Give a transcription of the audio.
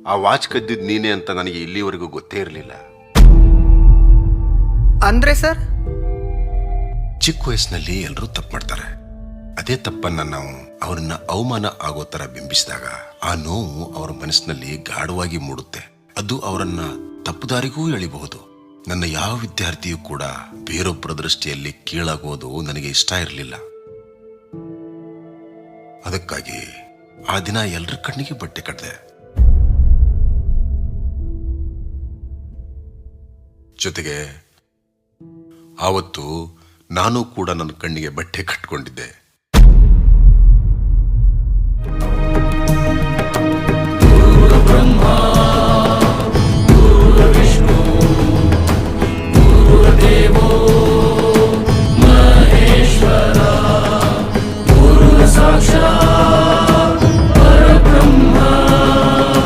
ಆ ವಾಚ್ ಕದ್ದಿದ್ ನೀನೇ ಅಂತ ನನಗೆ ಇಲ್ಲಿವರೆಗೂ ಗೊತ್ತೇ ಇರಲಿಲ್ಲ. ಅಂದ್ರೆ ಸರ್? ಚಿಕ್ಕ ವಯಸ್ಸಿನಲ್ಲಿ ಎಲ್ಲರೂ ತಪ್ಪು ಮಾಡ್ತಾರೆ. ಅದೇ ತಪ್ಪನ್ನ ನಾವು ಅವರನ್ನ ಅವಮಾನ ಆಗೋ ತರ ಬಿಂಬಿಸಿದಾಗ ಆ ನೋವು ಅವರ ಮನಸ್ಸಿನಲ್ಲಿ ಗಾಢವಾಗಿ ಮೂಡುತ್ತೆ. ಅದು ಅವರನ್ನ ತಪ್ಪುದಾರಿಗೂ ಎಳಿಬಹುದು. ನನ್ನ ಯಾವ ವಿದ್ಯಾರ್ಥಿಯೂ ಕೂಡ ಬೇರೊಬ್ಬರ ದೃಷ್ಟಿಯಲ್ಲಿ ಕೀಳಾಗೋದು ನನಗೆ ಇಷ್ಟ ಇರಲಿಲ್ಲ. ಅದಕ್ಕಾಗಿ ಆ ದಿನ ಎಲ್ಲರ ಕಣ್ಣಿಗೆ ಬಟ್ಟೆ ಕಟ್ಟಿದೆ. ಜೊತೆಗೆ ಆವತ್ತು ನಾನು ಕೂಡ ನನ್ನ ಕಣ್ಣಿಗೆ ಬಟ್ಟೆ ಕಟ್ಕೊಂಡಿದ್ದೆ.